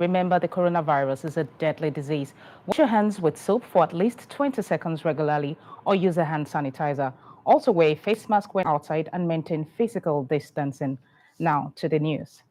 Remember, the coronavirus is a deadly disease. Wash your hands with soap for at least 20 seconds regularly or use a hand sanitizer. Also wear a face mask when outside and maintain physical distancing. Now to the news.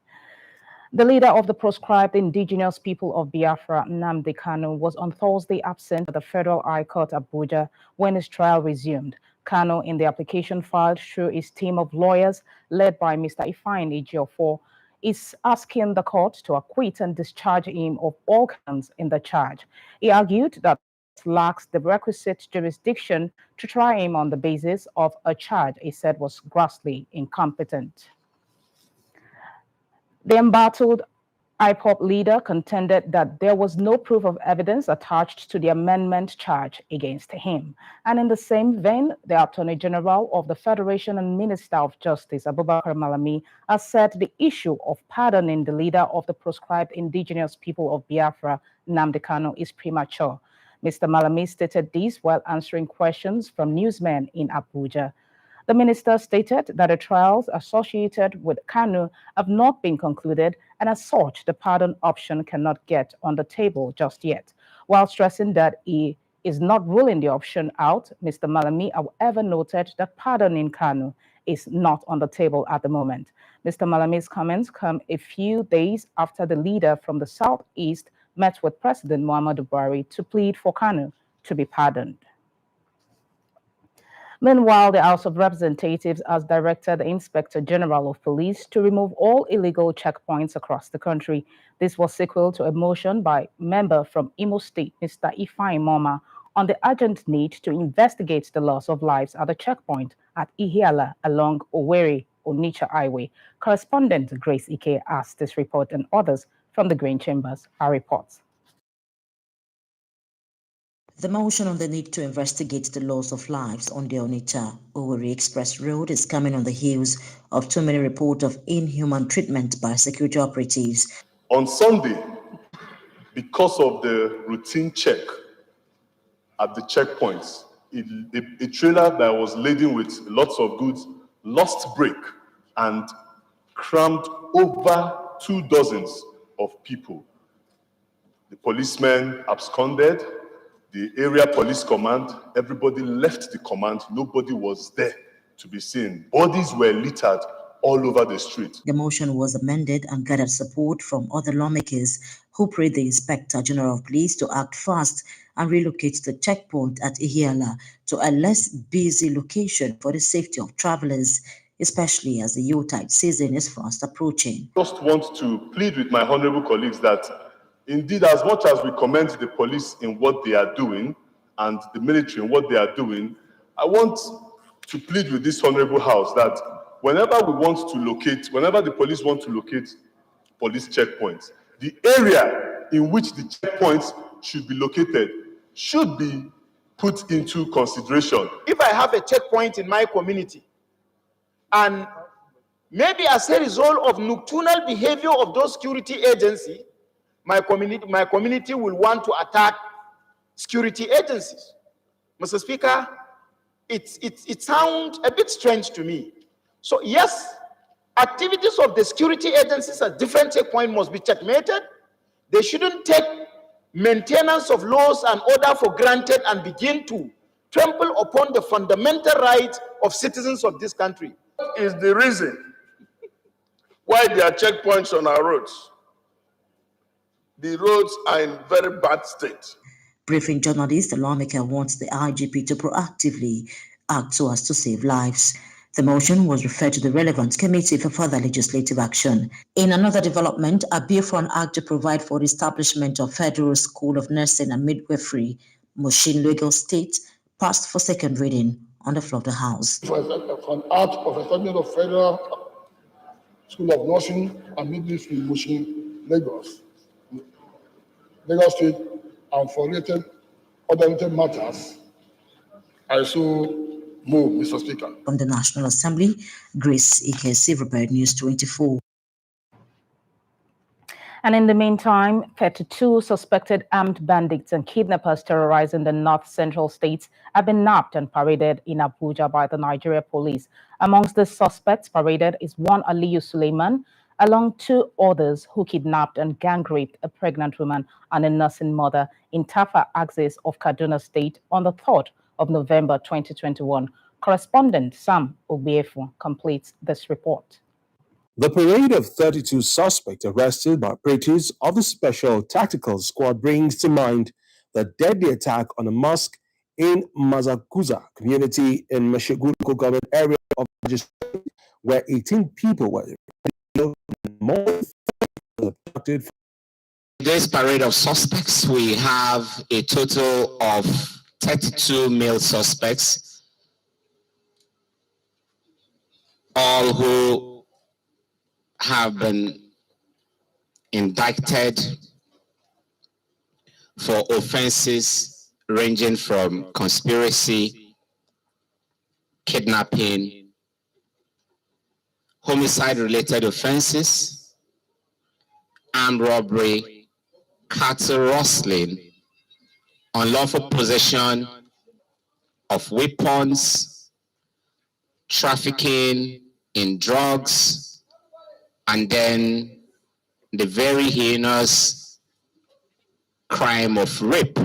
The leader of the proscribed indigenous people of Biafra, Nnamdi Kanu, was on Thursday absent at the Federal High Court Abuja when his trial resumed. Kanu, in the application filed through his team of lawyers led by Mr. Ifeanyi Ejiofor, is asking the court to acquit and discharge him of all counts in the charge. He argued that lacks the requisite jurisdiction to try him on the basis of a charge he said was grossly incompetent. The embattled IPOP leader contended that there was no proof of evidence attached to the amendment charge against him. And in the same vein, the Attorney General of the Federation and Minister of Justice, Abubakar Malami, has said the issue of pardoning the leader of the proscribed indigenous people of Biafra, Nnamdi Kanu, is premature. Mr. Malami stated this while answering questions from newsmen in Abuja. The minister stated that the trials associated with Kanu have not been concluded, and as such, the pardon option cannot get on the table just yet. While stressing that he is not ruling the option out, Mr. Malami, however, noted that pardoning Kanu is not on the table at the moment. Mr. Malami's comments come a few days after the leader from the southeast met with President Muhammadu Buhari to plead for Kanu to be pardoned. Meanwhile, the House of Representatives has directed the Inspector General of Police to remove all illegal checkpoints across the country. This was sequel to a motion by member from Imo State, Mr. Ifeanyi Moma, on the urgent need to investigate the loss of lives at the checkpoint at Ihiala along Owerri-Onitsha Highway. Correspondent Grace Ike asked this report and others from the Green Chambers. Our reports. The motion on the need to investigate the loss of lives on the Onitsha-Owerri Express Road is coming on the heels of too many reports of inhuman treatment by security operatives. On Sunday, because of the routine check at the checkpoints, a trailer that was laden with lots of goods lost brake and crammed over 2 dozens of people. The policemen absconded. The area police command, everybody left the command. Nobody was there to be seen. Bodies were littered all over the street. The motion was amended and gathered support from other lawmakers who prayed the Inspector General of Police to act fast and relocate the checkpoint at Ihiala to a less busy location for the safety of travelers, especially as the Yuletide season is fast approaching. I just want to plead with my honorable colleagues that indeed, as much as we commend the police in what they are doing and the military in what they are doing, I want to plead with this honorable house that whenever the police want to locate police checkpoints, the area in which the checkpoints should be located should be put into consideration. If I have a checkpoint in my community, and maybe as a result of nocturnal behavior of those security agencies, my community will want to attack security agencies. Mr. Speaker, it sounds a bit strange to me. So yes, activities of the security agencies at different checkpoints must be checkmated. They shouldn't take maintenance of laws and order for granted and begin to trample upon the fundamental rights of citizens of this country. What is the reason why there are checkpoints on our roads? The roads are in very bad state. Briefing journalists, the lawmaker wants the IGP to proactively act so as to save lives. The motion was referred to the relevant committee for further legislative action. In another development, a bill for an act to provide for the establishment of Federal School of Nursing and Midwifery, Mushin, Lagos State, passed for second reading on the floor of the House. For an act of establishment of Federal School of Nursing and Midwifery, Mushin, Lagos State, and for other related matters, I so move, Mr. Speaker. From the National Assembly, Grace Ike, Silverbird News 24. And in the meantime, 32 suspected armed bandits and kidnappers terrorizing the north-central states have been nabbed and paraded in Abuja by the Nigeria police. Amongst the suspects paraded is one Aliyu Suleiman, along two others who kidnapped and gang-raped a pregnant woman and a nursing mother in Tafa axis of Kaduna State on the 3rd of November 2021. Correspondent Sam Obiefu completes this report. The parade of 32 suspects arrested by operatives of the Special Tactical Squad brings to mind the deadly attack on a mosque in Mazakuza community in Masheguru government area of State, where 18 people were killed and more abducted. This parade of suspects, we have a total of 32 male suspects, all who have been indicted for offenses ranging from conspiracy, kidnapping, homicide-related offenses, armed robbery, cattle rustling, unlawful possession of weapons, trafficking in drugs, and then the very heinous crime of rape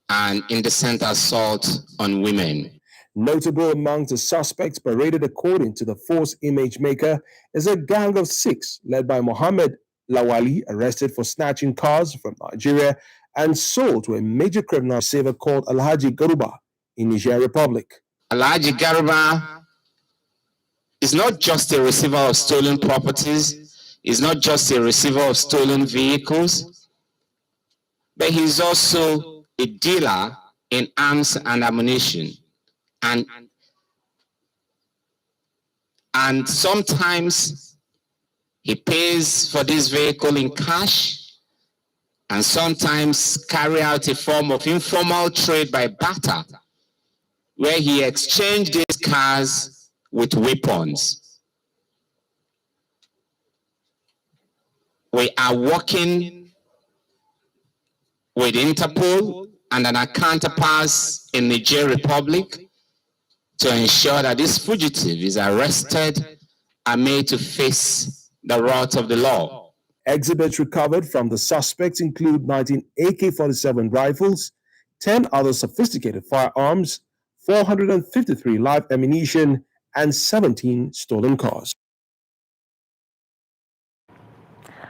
and indecent assault on women. Notable among the suspects paraded according to the force image maker is a gang of 6 led by Mohammed Lawali, arrested for snatching cars from Nigeria and sold to a major criminal receiver called Alhaji Garuba in Niger Republic. Alhaji Garuba is not just a receiver of stolen properties, is not just a receiver of stolen vehicles, but he's also a dealer in arms and ammunition. And sometimes he pays for this vehicle in cash, and sometimes carry out a form of informal trade by barter, where he exchanged these cars with weapons. We are working with Interpol and our counterparts in Niger Republic to ensure that this fugitive is arrested and made to face the wrath of the law. Exhibits recovered from the suspects include 19 AK-47 rifles, 10 other sophisticated firearms, 453 live ammunition, and 17 stolen cars.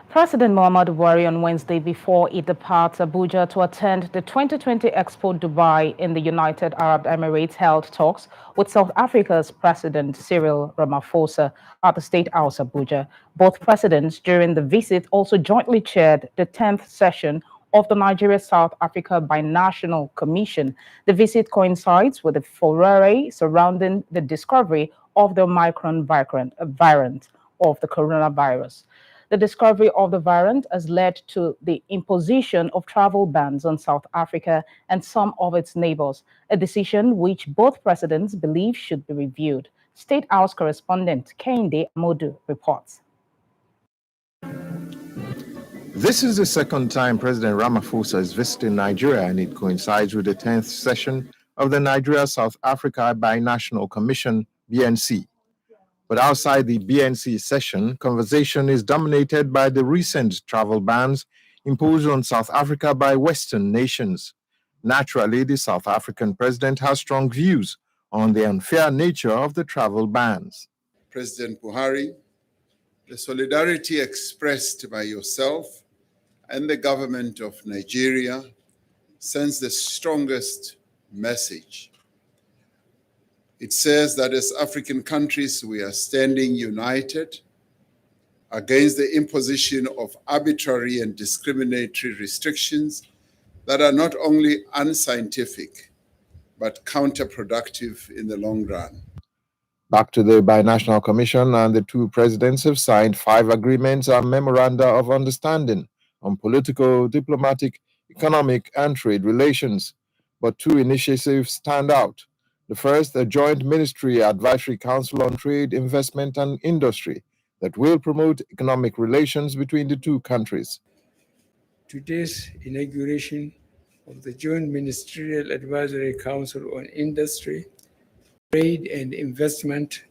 President Muhammadu Buhari on Wednesday, before he departs Abuja to attend the 2020 Expo Dubai in the United Arab Emirates, held talks with South Africa's President Cyril Ramaphosa at the State House Abuja. Both presidents during the visit also jointly chaired the 10th session of the Nigeria-South Africa Binational Commission. The visit coincides with the furore surrounding the discovery of the Omicron variant of the coronavirus. The discovery of the variant has led to the imposition of travel bans on South Africa and some of its neighbors, a decision which both presidents believe should be reviewed. State House correspondent Kehinde Amodu reports. This is the second time President Ramaphosa is visiting Nigeria, and it coincides with the 10th session of the Nigeria-South Africa Binational Commission, BNC. But outside the BNC session, conversation is dominated by the recent travel bans imposed on South Africa by Western nations. Naturally, the South African president has strong views on the unfair nature of the travel bans. President Buhari, the solidarity expressed by yourself and the government of Nigeria sends the strongest message. It says that as African countries, we are standing united against the imposition of arbitrary and discriminatory restrictions that are not only unscientific, but counterproductive in the long run. Back to the Binational Commission, and the two presidents have signed 5 agreements and memoranda of understanding on political, diplomatic, economic, and trade relations. But 2 initiatives stand out. The first, a joint ministry advisory council on trade, investment, and industry that will promote economic relations between the two countries. Today's inauguration of the Joint Ministerial Advisory Council on Industry, Trade and Investment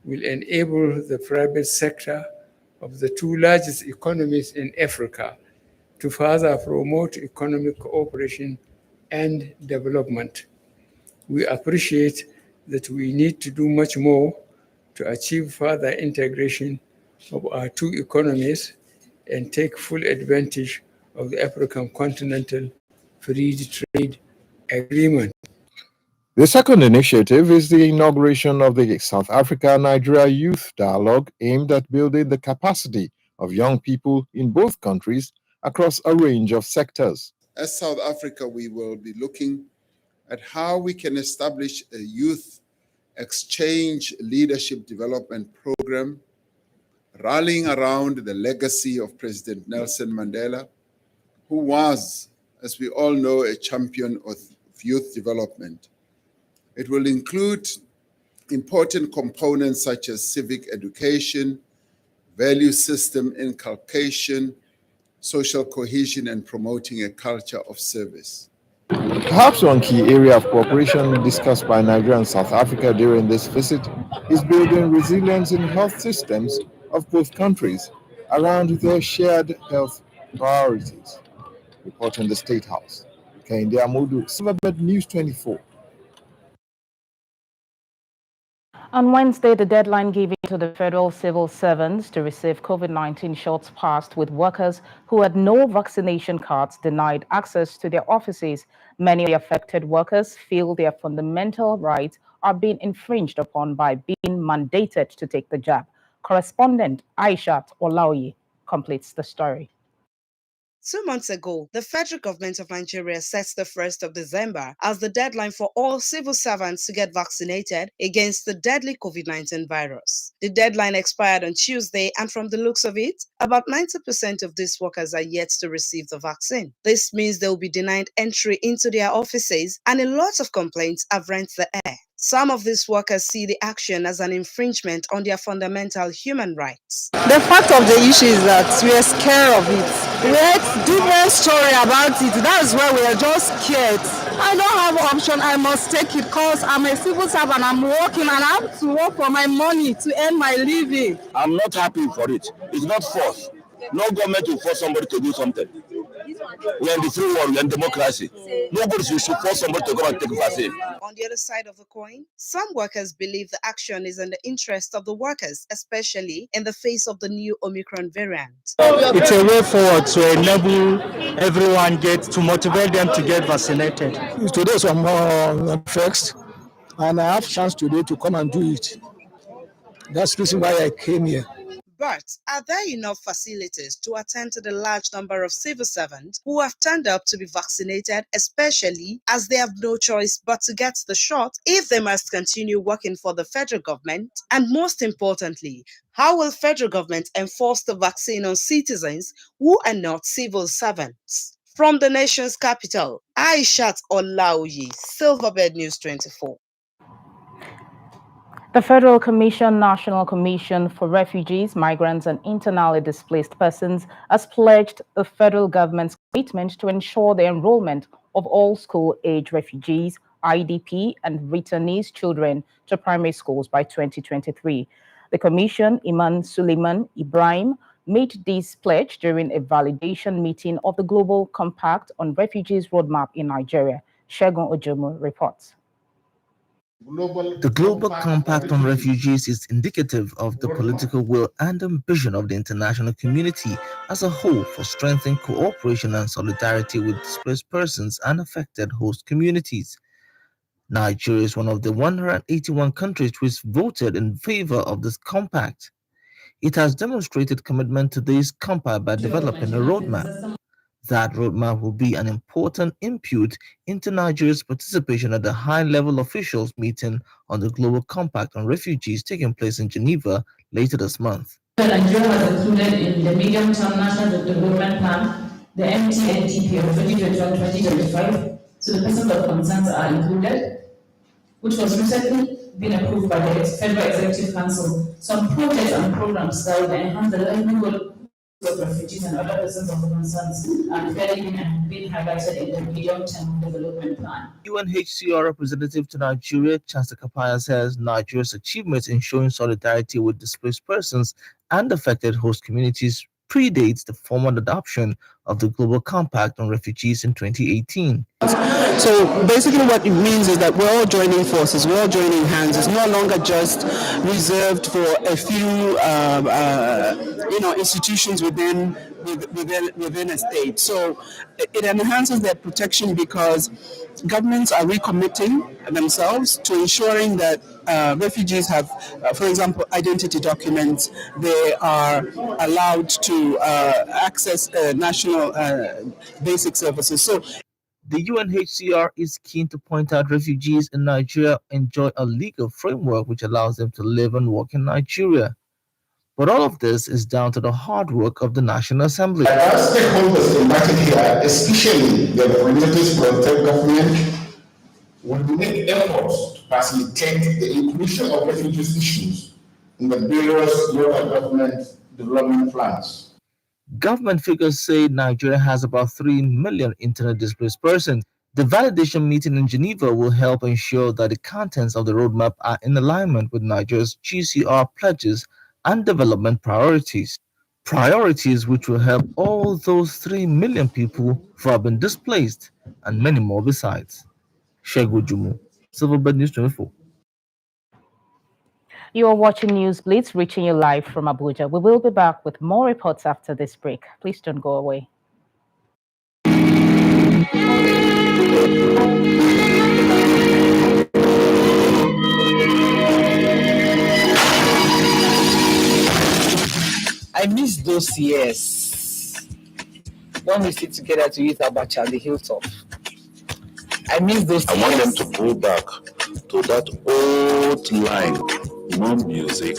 will enable the private sector of the two largest economies in Africa to further promote economic cooperation and development. We appreciate that we need to do much more to achieve further integration of our two economies and take full advantage of the African Continental Free Trade Agreement. The second initiative is the inauguration of the South Africa-Nigeria Youth Dialogue aimed at building the capacity of young people in both countries across a range of sectors. As South Africa, we will be looking at how we can establish a youth exchange leadership development program, rallying around the legacy of President Nelson Mandela, who was, as we all know, a champion of youth development. It will include important components such as civic education, value system inculcation, social cohesion, and promoting a culture of service. Perhaps one key area of cooperation discussed by Nigeria and South Africa during this visit is building resilience in health systems of both countries around their shared health priorities. Reporting the State House, Kehinde Amudu, Silverbird News 24. On Wednesday, the deadline given to the federal civil servants to receive COVID-19 shots passed, with workers who had no vaccination cards denied access to their offices. Many of the affected workers feel their fundamental rights are being infringed upon by being mandated to take the jab. Correspondent Aishat Olaoye completes the story. 2 months ago, the federal government of Nigeria set the 1st of December as the deadline for all civil servants to get vaccinated against the deadly COVID-19 virus. The deadline expired on Tuesday, and from the looks of it, about 90% of these workers are yet to receive the vaccine. This means they will be denied entry into their offices, and a lot of complaints have rent the air. Some of these workers see the action as an infringement on their fundamental human rights. The fact of the issue is that we are scared of it. We heard different story about it. That's why we are just scared. I don't have an option. I must take it because I'm a civil servant. I'm working and I have to work for my money to earn my living. I'm not happy for it. It's not force. No government will force somebody to do something. We're in the free world, we're in democracy. Nobody should force somebody to go and take a vaccine. On the other side of the coin, some workers believe the action is in the interest of the workers, especially in the face of the new Omicron variant. It's a way forward to enable everyone to motivate them to get vaccinated. Today, so I'm first, and I have chance today to come and do it. That's the reason why I came here. But are there enough facilities to attend to the large number of civil servants who have turned up to be vaccinated, especially as they have no choice but to get the shot if they must continue working for the federal government? And most importantly, how will federal government enforce the vaccine on citizens who are not civil servants? From the nation's capital, Aishat Olaoye, Silverbird News 24. The Federal Commission, National Commission for Refugees, Migrants and Internally Displaced Persons, has pledged the federal government's commitment to ensure the enrollment of all school-age refugees, IDP, and returnees children to primary schools by 2023. The Commission, Iman Suleiman Ibrahim, made this pledge during a validation meeting of the Global Compact on Refugees Roadmap in Nigeria. Shegun Ojomo reports. The Global Compact on Refugees is indicative of the political will and ambition of the international community as a whole for strengthening cooperation and solidarity with displaced persons and affected host communities. Nigeria is one of the 181 countries which voted in favor of this compact. It has demonstrated commitment to this compact by developing a roadmap. That roadmap will be an important input into Nigeria's participation at the high-level officials meeting on the Global Compact on Refugees taking place in Geneva later this month. Nigeria has included in the medium-term national development plan, the MTNDP of 2021-2025, so the persons of concerns are included, which was recently been approved by the Federal Executive Council. Some projects and programs that will enhance the livelihood of refugees and other persons of concerns and fairly been highlighted in the medium-term development plan. UNHCR representative to Nigeria, Chancellor Kapaya, says Nigeria's achievements in showing solidarity with displaced persons and affected host communities predates the formal adoption of the Global Compact on Refugees in 2018. So basically what it means is that we're all joining forces, we're all joining hands. It's no longer just reserved for a few institutions within a state. So it enhances their protection because governments are recommitting themselves to ensuring that refugees have, for example, identity documents. They are allowed to access national basic services. So the UNHCR is keen to point out refugees in Nigeria enjoy a legal framework which allows them to live and work in Nigeria. But all of this is down to the hard work of the National Assembly. Our stakeholders invited here, especially the representatives from the federal government, will make efforts to facilitate the inclusion of refugees issues in the various local government development plans. Government figures say Nigeria has about 3 million internally displaced persons. The validation meeting in Geneva will help ensure that the contents of the roadmap are in alignment with Nigeria's GCR pledges and development priorities. Priorities which will help all those 3 million people who have been displaced and many more besides. Shegu Jumu, Silverbird News 24. You are watching News Blitz, reaching you live from Abuja. We will be back with more reports after this break. Please don't go away. I miss those years when we sit together to eat abacha at the hilltop. I miss those years. I want them to go back to that old line. No music,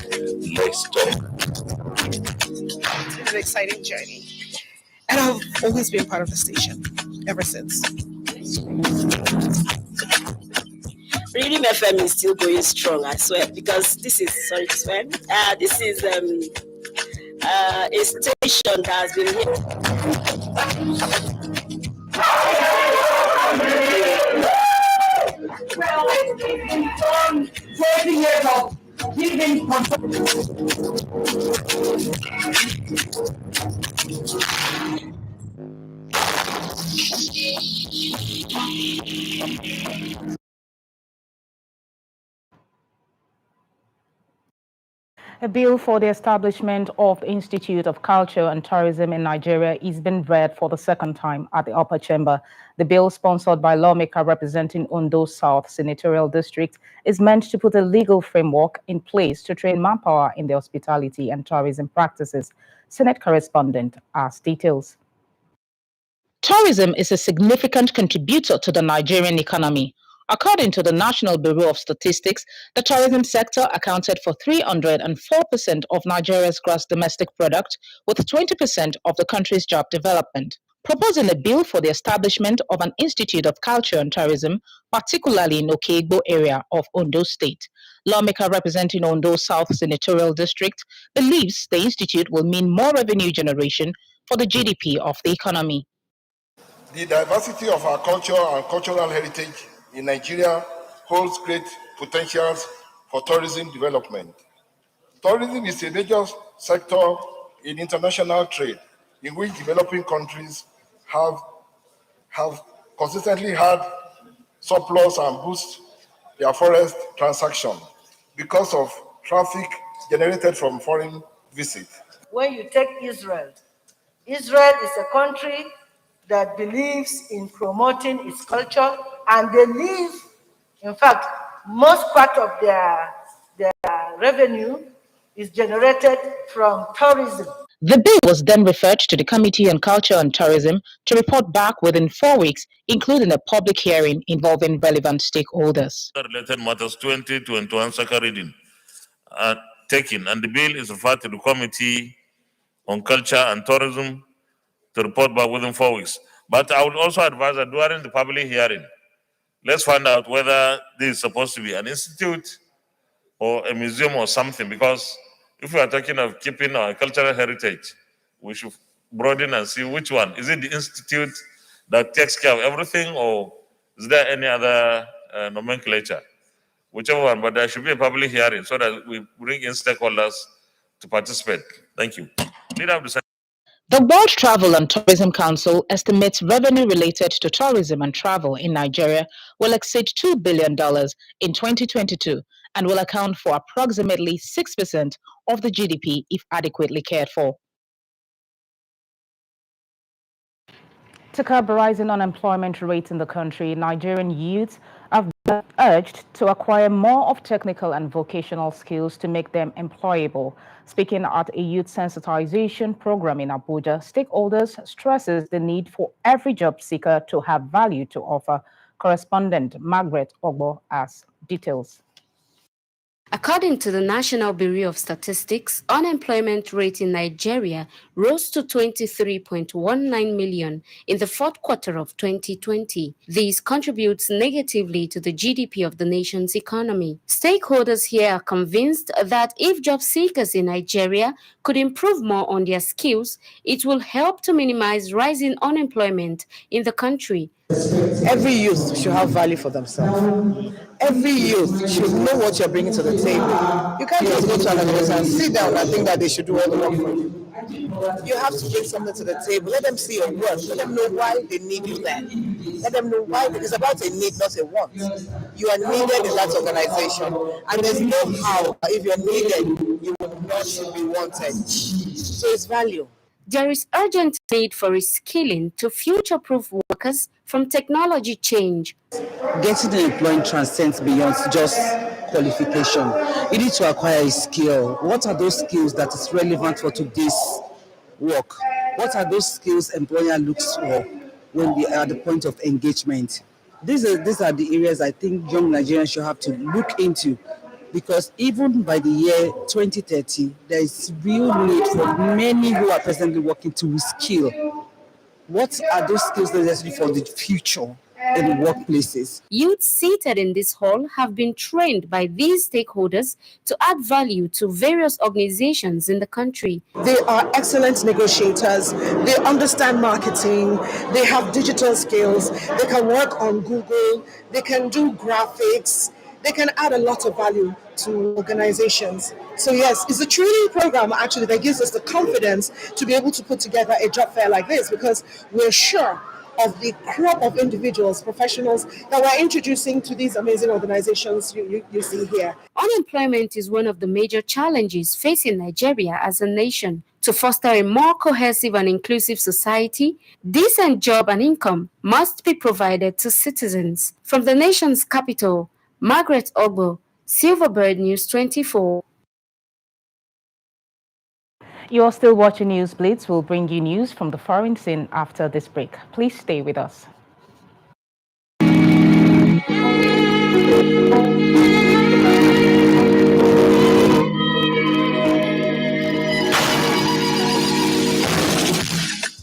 let's talk. It's an exciting journey. And I've always been part of the station, ever since. Reading FM is still going strong, I swear, because this is, sorry to swear, this is a station that has been here. A bill for the establishment of the Institute of Culture and Tourism in Nigeria is being read for the second time at the upper chamber. The bill, sponsored by lawmaker representing Ondo South Senatorial District, is meant to put a legal framework in place to train manpower in the hospitality and tourism practices. Senate correspondent asks details. Tourism is a significant contributor to the Nigerian economy. According to the National Bureau of Statistics, the tourism sector accounted for 304% of Nigeria's gross domestic product, with 20% of the country's job development. Proposing a bill for the establishment of an Institute of Culture and Tourism, particularly in Okegbo area of Ondo State, lawmaker representing Ondo South Senatorial District believes the institute will mean more revenue generation for the GDP of the economy. The diversity of our culture and cultural heritage in Nigeria holds great potentials for tourism development. Tourism is a major sector in international trade, in which developing countries have consistently had surplus and boost their foreign transactions because of traffic generated from foreign visits. When you take Israel, Israel is a country that believes in promoting its culture, and they live, in fact, most part of their revenue is generated from tourism. The bill was then referred to the Committee on Culture and Tourism to report back within 4 weeks, including a public hearing involving relevant stakeholders. Related matters 2021 second reading taken, and the bill is referred to the Committee on Culture and Tourism to report back within 4 weeks. But I would also advise that during the public hearing, let's find out whether this is supposed to be an institute or a museum or something, because if we are talking of keeping our cultural heritage, we should broaden and see which one. Is it the institute that takes care of everything, or is there any other nomenclature? Whichever one, but there should be a public hearing so that we bring in stakeholders to participate. Thank you. Leader of the The World Travel and Tourism Council estimates revenue related to tourism and travel in Nigeria will exceed $2 billion in 2022 and will account for approximately 6% of the GDP if adequately cared for. To curb rising unemployment rates in the country, Nigerian youths have been urged to acquire more of technical and vocational skills to make them employable. Speaking at a youth sensitization program in Abuja, stakeholders stresses the need for every job seeker to have value to offer. Correspondent Margaret Ogbo has details. According to the National Bureau of Statistics, unemployment rate in Nigeria rose to 23.19 million in the fourth quarter of 2020. This contributes negatively to the GDP of the nation's economy. Stakeholders here are convinced that if job seekers in Nigeria could improve more on their skills, it will help to minimize rising unemployment in the country. Every youth should have value for themselves. Every youth should know what you're bringing to the table. You can't just go to an organization and sit down and think that they should do all the work for you. You have to bring something to the table. Let them see your work. Let them know why they need you there. Let them know why. It's about a need, not a want. You are needed in that organization. And there's no how. If you're needed, you will not be wanted. So it's value. There is urgent need for reskilling to future-proof workers from technology change. Getting an employment transcends beyond just qualification. You need to acquire a skill. What are those skills that is relevant for today's work? What are those skills employer looks for when we are at the point of engagement? These are the areas I think young Nigerians should have to look into, because even by the year 2030, there is real need for many who are presently working to reskill. What are those skills necessary for the future in workplaces? Youth seated in this hall have been trained by these stakeholders to add value to various organizations in the country. They are excellent negotiators. They understand marketing. They have digital skills. They can work on Google. They can do graphics. They can add a lot of value to organizations. So yes, it's a training program actually that gives us the confidence to be able to put together a job fair like this, because we're sure of the crop of individuals, professionals that we're introducing to these amazing organizations you see here. Unemployment is one of the major challenges facing Nigeria as a nation. To foster a more cohesive and inclusive society, decent job and income must be provided to citizens. From the nation's capital, Margaret Ogbo, Silverbird News 24. You're still watching News Blitz. We'll bring you news from the foreign scene after this break. Please stay with us.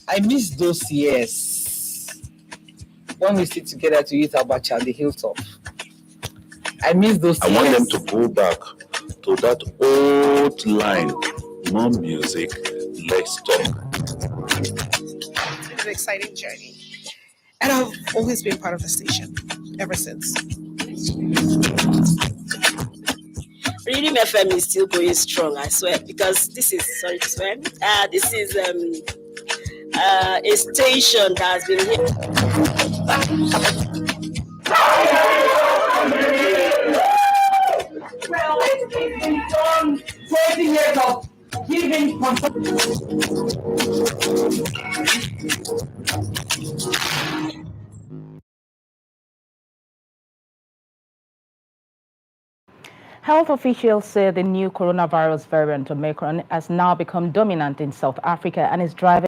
I miss those years when we sit together to eat abacha at the hilltop. I miss those years. I want them to go back to that old line. More music, less talk. It's an exciting journey. And I've always been part of the station, ever since. Reading FM is still going strong, I swear, because this is, sorry to swear, this is a station that has been here. Well, it's done 20 years of giving Health officials say the new coronavirus variant Omicron has now become dominant in South Africa and is driving